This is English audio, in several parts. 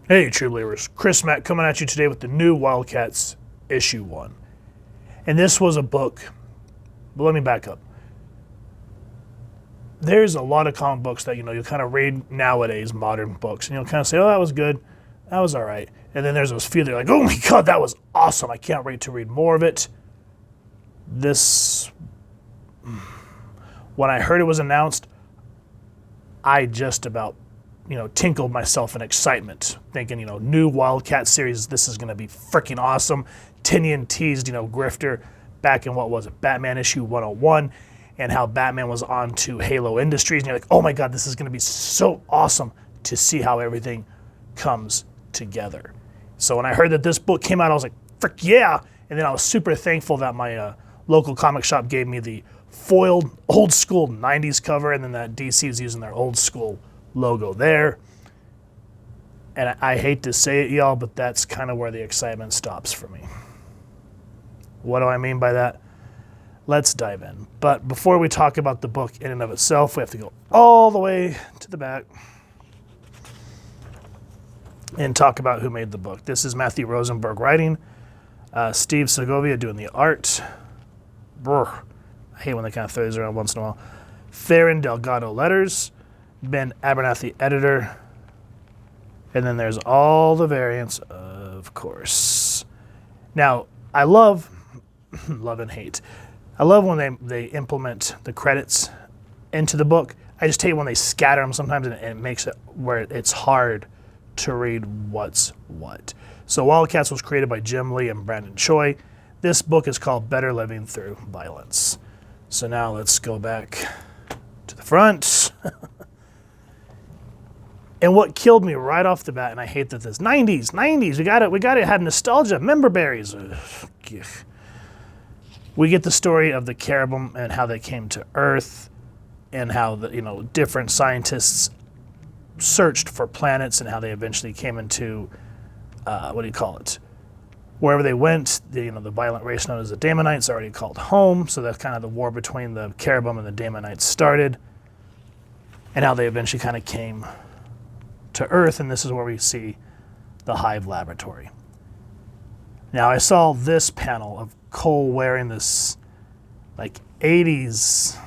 Hey, True Believers. Chris Mack coming at you today with the new WildC.A.T.s issue 1. And this was a book, but let me back up. There's a lot of comic books that, you'll kind of read nowadays, modern books, and you'll kind of say, oh, that was good, that was all right. And then there's those few that are like, oh my God, that was awesome. I can't wait to read more of it. This, when I heard it was announced, I just about tinkled myself in excitement, thinking, new WildC.A.T.s series, this is going to be freaking awesome. Tinian teased, Grifter back in, what was it, Batman issue 101, and how Batman was on to Halo Industries, and you're like, oh my God, this is going to be so awesome to see how everything comes together. So when I heard that this book came out, I was like, frick yeah, and then I was super thankful that my local comic shop gave me the foiled old school 90s cover, and then that DC was using their old school logo there. And I hate to say it, y'all, but that's kind of where the excitement stops for me. What do I mean by that? Let's dive in. But before we talk about the book in and of itself, we have to go all the way to the back and talk about who made the book. This is Matthew Rosenberg writing, Steve Segovia doing the art. Brr. I hate when they kind of throw these around once in a while. Theron Delgado letters, Ben Abernathy editor, and then there's all the variants, of course. Now, I love and hate. I love when they implement the credits into the book. I just hate when they scatter them sometimes, and it makes it where it's hard to read what's what. So WildC.A.T.s was created by Jim Lee and Brandon Choi. This book is called Better Living Through Violence. So now let's go back to the front. And what killed me right off the bat, and I hate that this 90s, we got it, had nostalgia, member berries. We get the story of the cherubim and how they came to Earth, and how the different scientists searched for planets, and how they eventually came into wherever they went, the violent race known as the Damonites already called home. So that's kind of the war between the cherubim and the Damonites started, and how they eventually kind of came to Earth, and this is where we see the Hive Laboratory. Now, I saw this panel of Cole wearing this 80s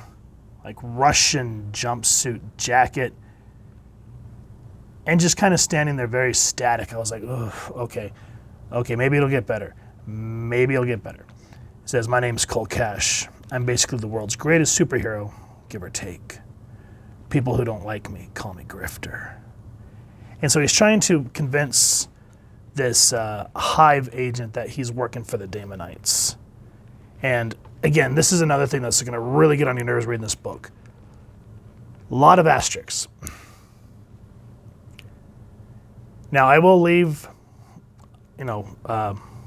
Russian jumpsuit jacket, and just kind of standing there very static. I was like, okay, maybe it'll get better. Maybe it'll get better. It says, my name's Cole Cash. I'm basically the world's greatest superhero, give or take. People who don't like me call me Grifter. And so he's trying to convince this Hive agent that he's working for the Damonites. And again, this is another thing that's going to really get on your nerves reading this book. A lot of asterisks. Now, I will leave,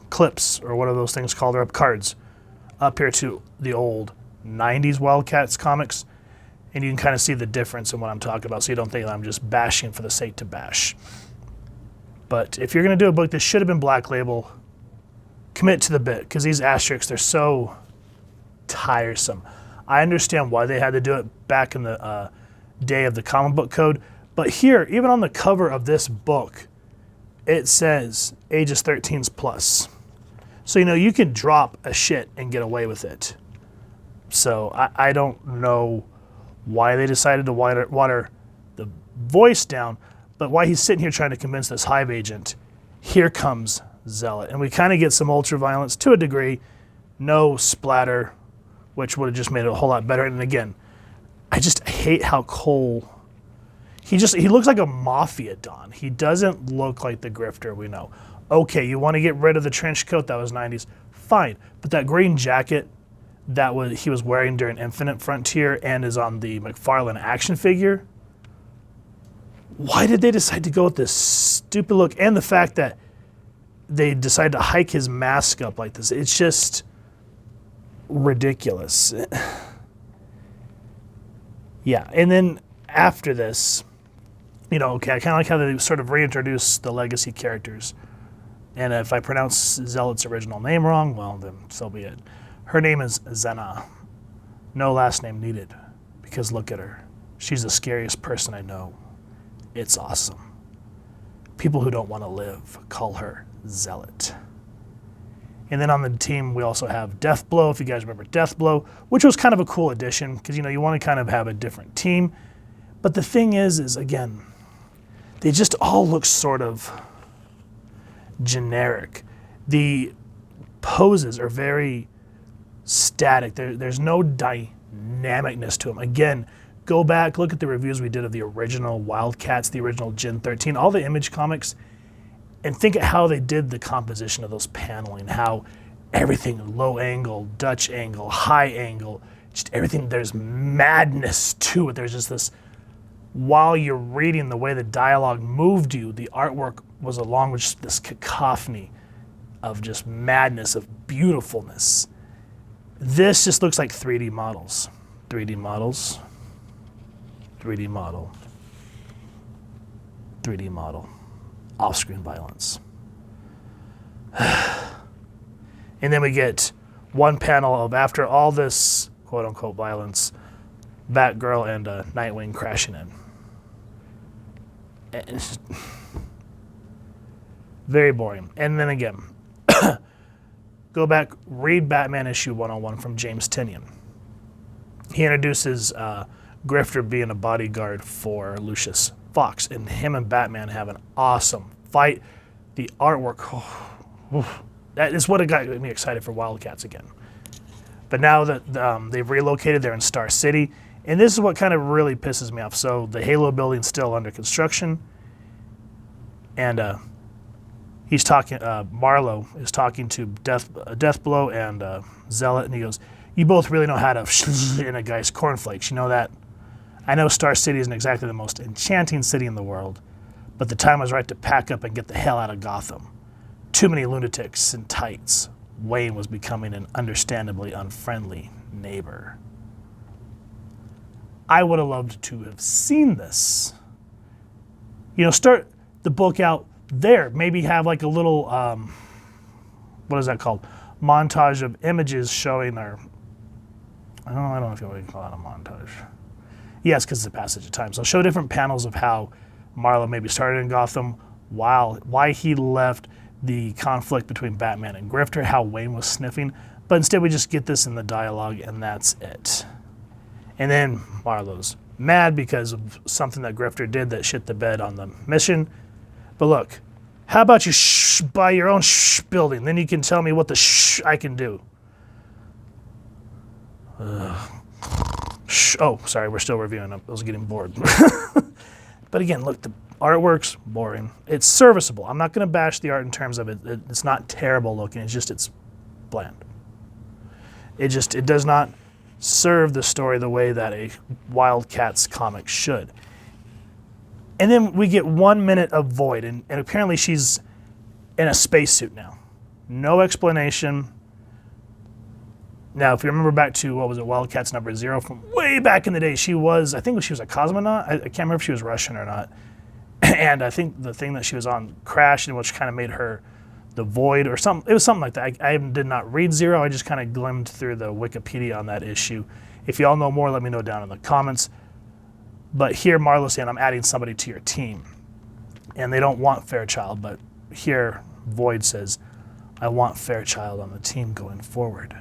clips, or what are those things called? They're up cards up here to the old 90s WildC.A.T.s comics. And you can kind of see the difference in what I'm talking about, so you don't think that I'm just bashing for the sake to bash. But if you're going to do a book that should have been Black Label, commit to the bit, because these asterisks, they're so tiresome. I understand why they had to do it back in the day of the comic book code, but here, even on the cover of this book, it says ages 13s plus. So, you can drop a shit and get away with it. So I don't know why they decided to water the voice down, but why he's sitting here trying to convince this Hive agent, here comes Zealot. And we kind of get some ultra-violence to a degree, no splatter, which would have just made it a whole lot better. And again, I just hate how Cole, he looks like a mafia don. He doesn't look like the Grifter we know. Okay, you want to get rid of the trench coat, that was 90s, fine. But that green jacket he was wearing during Infinite Frontier and is on the McFarlane action figure. Why did they decide to go with this stupid look? And the fact that they decided to hike his mask up like this. It's just ridiculous. Yeah, and then after this, okay, I kind of like how they sort of reintroduce the legacy characters. And if I pronounce Zealot's original name wrong, well, then so be it. Her name is Zena. No last name needed, because look at her. She's the scariest person I know. It's awesome. People who don't want to live call her Zealot. And then on the team, we also have Deathblow, if you guys remember Deathblow, which was kind of a cool addition because, you know, you want to kind of have a different team. But the thing is again, they just all look sort of generic. The poses are very static. There's no dynamicness to them. Again, go back, look at the reviews we did of the original WildCats, the original Gen 13, all the Image comics, and think of how they did the composition of those paneling, how everything low angle, Dutch angle, high angle, just everything, there's madness to it. There's just this, while you're reading, the way the dialogue moved you, the artwork was along with just this cacophony of just madness, of beautifulness. This just looks like 3D models. 3D models. 3D model. 3D model. Off-screen violence. And then we get one panel of, after all this quote-unquote violence, Batgirl and Nightwing crashing in. And it's just very boring. And then again, go back, read Batman issue 101 from James Tynion. He introduces Grifter being a bodyguard for Lucius Fox, and him and Batman have an awesome fight. The artwork, that is what got me excited for Wildcats again. But now that they've relocated, they're in Star City, and this is what kind of really pisses me off. So the Halo building's still under construction, and he's talking. Marlowe is talking to Deathblow and Zealot, and he goes, "You both really know how to in a guy's cornflakes. You know that? I know Star City isn't exactly the most enchanting city in the world, but the time was right to pack up and get the hell out of Gotham. Too many lunatics in tights. Wayne was becoming an understandably unfriendly neighbor." I would have loved to have seen this. You know, start the book out there. Maybe have like a little, what is that called? Montage of images showing our, I don't know if you want to call it a montage. Yes, because it's a passage of time. So show different panels of how Marlowe maybe started in Gotham, why he left, the conflict between Batman and Grifter, how Wayne was sniffing. But instead we just get this in the dialogue and that's it. And then Marlowe's mad because of something that Grifter did that shit the bed on the mission. But look, how about you buy your own building? Then you can tell me what the I can do. Oh, sorry, we're still reviewing. I was getting bored. But again, look, the artwork's boring. It's serviceable. I'm not going to bash the art in terms of it. It's not terrible looking. It's just, it's bland. It does not serve the story the way that a Wildcats comic should. And then we get 1 minute of Void, and apparently she's in a spacesuit now. No explanation. Now, if you remember back to, what was it, Wildcats number 0 from way back in the day, I think she was a cosmonaut. I can't remember if she was Russian or not. And I think the thing that she was on crashed, and which kind of made her the Void or something. It was something like that. I did not read 0. I just kind of glimmed through the Wikipedia on that issue. If y'all know more, let me know down in the comments. But here, Marlowe's saying, I'm adding somebody to your team. And they don't want Fairchild, but here, Void says, I want Fairchild on the team going forward.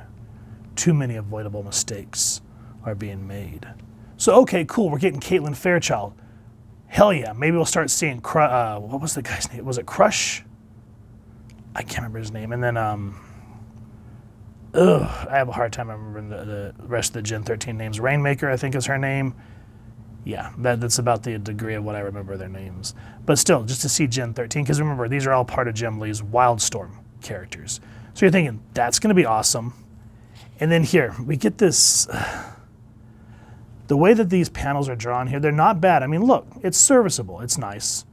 Too many avoidable mistakes are being made. So, okay, cool, we're getting Caitlin Fairchild. Hell yeah, maybe we'll start seeing, what was the guy's name? Was it Crush? I can't remember his name. And then, I have a hard time remembering the rest of the Gen 13 names. Rainmaker, I think is her name. Yeah, that's about the degree of what I remember their names. But still, just to see Gen 13, because remember, these are all part of Jim Lee's WildStorm characters. So you're thinking, that's going to be awesome. And then here, we get this, the way that these panels are drawn here, they're not bad. I mean, look, it's serviceable, it's nice.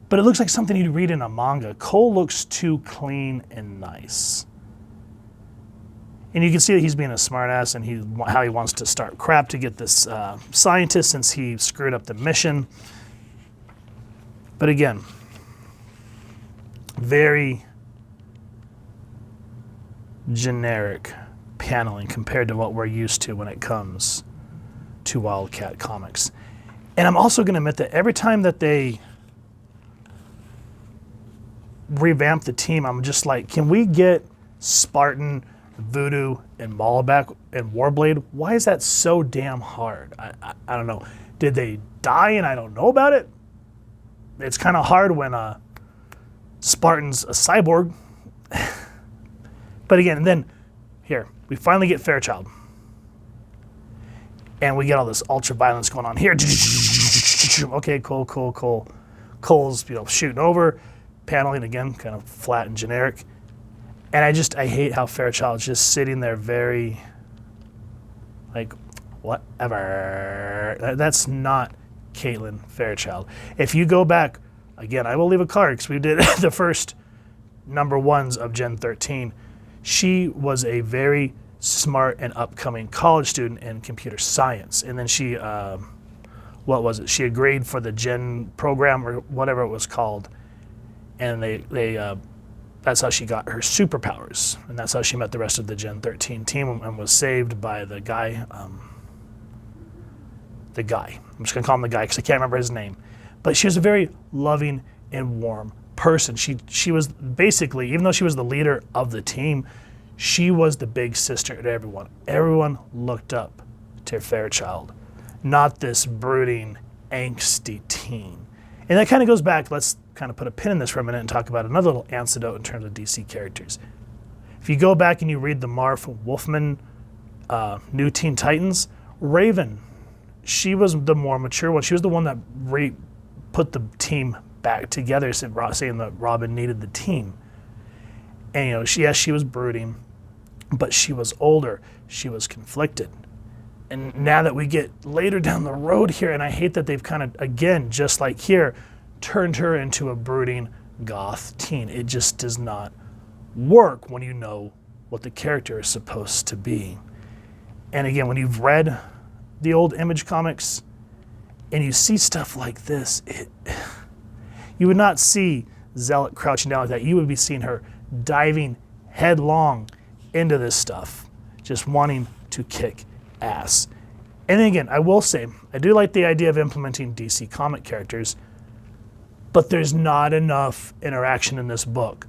But it looks like something you'd read in a manga. Cole looks too clean and nice. And you can see that he's being a smartass and how he wants to start crap to get this scientist since he screwed up the mission. But again, very generic paneling compared to what we're used to when it comes to Wildcat comics. And I'm also going to admit that every time that they revamped the team, I'm just like, can we get Spartan, Voodoo, and Malabak and Warblade? Why is that so damn hard? I don't know. Did they die and I don't know about it? It's kind of hard when Spartan's a cyborg. But again, and then here, we finally get Fairchild. And we get all this ultra violence going on here. Okay, cool. Cole's, shooting over, paneling again, kind of flat and generic. And I hate how Fairchild's just sitting there very, like, whatever. That's not Caitlin Fairchild. If you go back, again, I will leave a card because we did the first number ones of Gen 13. She was a very smart and upcoming college student in computer science. And then she, she agreed for the Gen program or whatever it was called. And that's how she got her superpowers. And that's how she met the rest of the Gen 13 team and was saved by the guy. I'm just going to call him the guy because I can't remember his name. But she was a very loving and warm person. She was basically, even though she was the leader of the team, she was the big sister to everyone. Everyone looked up to Fairchild, not this brooding, angsty teen. And that kind of goes back, let's kind of put a pin in this for a minute and talk about another little anecdote in terms of DC characters. If you go back and you read the Marv Wolfman New Teen Titans, Raven, she was the more mature one. She was the one that put the team back together, saying that Robin needed the team. And she was brooding, but she was older. She was conflicted. And now that we get later down the road here, and I hate that they've kind of, again, just like here, turned her into a brooding goth teen. It just does not work when you know what the character is supposed to be. And again, when you've read the old Image comics and you see stuff like this, you would not see Zealot crouching down like that. You would be seeing her diving headlong into this stuff, just wanting to kick ass. And then again, I will say, I do like the idea of implementing DC comic characters, but there's not enough interaction in this book.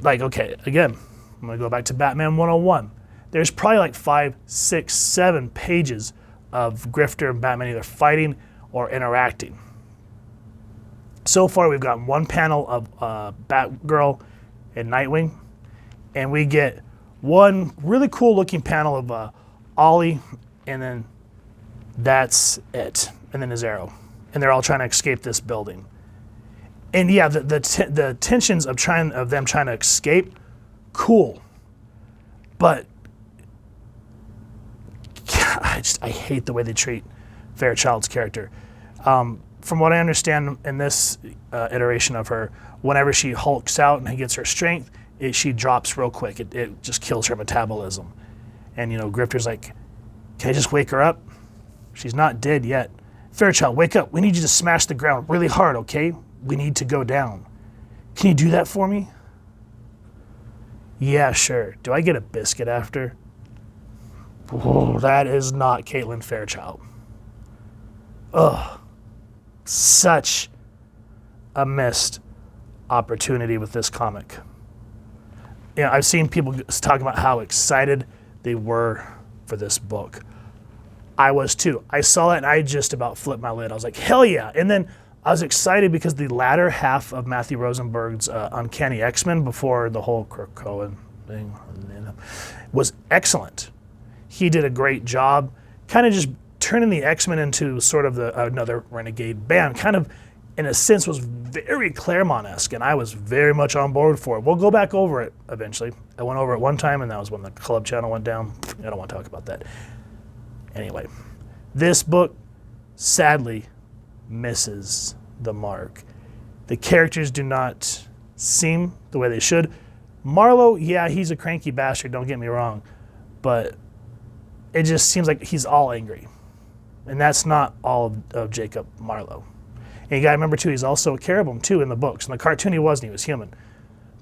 Like, okay, again, I'm going to go back to Batman 101. There's probably like 5, 6, 7 pages of Grifter and Batman either fighting or interacting. So far, we've gotten one panel of Batgirl and Nightwing, and we get one really cool looking panel of Ollie, and then that's it. And then his arrow. And they're all trying to escape this building. And yeah, the tensions of them trying to escape, cool. But God, I hate the way they treat Fairchild's character. From what I understand in this iteration of her, whenever she hulks out and gets her strength, she drops real quick. It just kills her metabolism. And Grifter's like, can I just wake her up? She's not dead yet. Fairchild, wake up. We need you to smash the ground really hard, okay? We need to go down. Can you do that for me? Yeah, sure. Do I get a biscuit after? Oh, that is not Caitlin Fairchild. Ugh. Such a missed opportunity with this comic. I've seen people talk about how excited they were for this book. I was too. I saw it and I just about flipped my lid. I was like, hell yeah. And then I was excited because the latter half of Matthew Rosenberg's Uncanny X-Men before the whole Krakoan thing was excellent. He did a great job kind of just turning the X-Men into sort of another renegade band, kind of in a sense was very Claremont-esque, and I was very much on board for it. We'll go back over it eventually. I went over it one time, and that was when the Club channel went down. I don't want to talk about that. Anyway, this book sadly misses the mark. The characters do not seem the way they should. Marlowe, yeah, he's a cranky bastard, don't get me wrong, but it just seems like he's all angry. And that's not all of Jacob Marlowe. And you got to remember, too, he's also a cherubim, too, in the books. In the cartoon, he wasn't. He was human.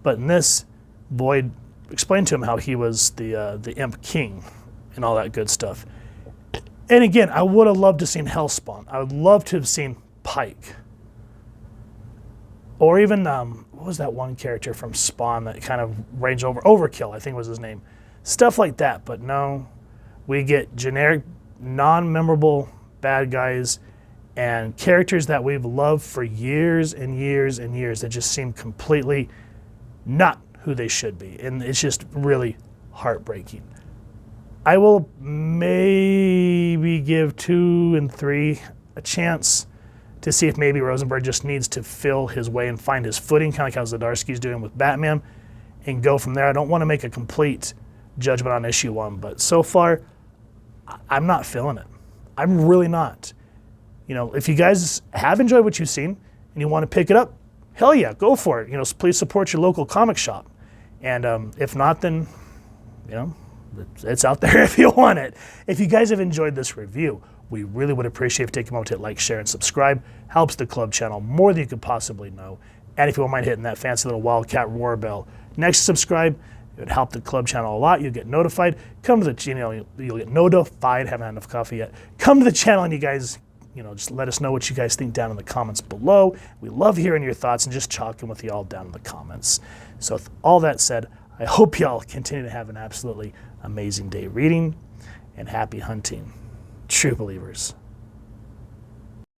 But in this, Boyd explained to him how he was the imp king and all that good stuff. And again, I would have loved to have seen Hellspawn. I would love to have seen Pike. Or even, what was that one character from Spawn that kind of ranged over? Overkill, I think was his name. Stuff like that, but no. We get generic, non-memorable bad guys and characters that we've loved for years and years and years that just seem completely not who they should be. And it's just really heartbreaking. I will maybe give 2 and 3 a chance to see if maybe Rosenberg just needs to fill his way and find his footing, kind of like how Zdarsky's doing with Batman, and go from there. I don't want to make a complete judgment on issue 1, but so far, I'm not feeling it. I'm really not. You know, if you guys have enjoyed what you've seen and you want to pick it up, hell yeah, go for it. You know, please support your local comic shop. And if not, then, you know, it's out there if you want it. If you guys have enjoyed this review, we really would appreciate if you take a moment to hit like, share, and subscribe. Helps the club channel more than you could possibly know. And if you won't mind hitting that fancy little Wildcat roar bell next to subscribe, it would help the club channel a lot. You'll get notified. Come to the channel. You'll get notified. Haven't had enough coffee yet. Come to the channel and you guys, you know, just let us know what you guys think down in the comments below. We love hearing your thoughts and just talking with y'all down in the comments. So with all that said, I hope y'all continue to have an absolutely amazing day reading and happy hunting. True believers.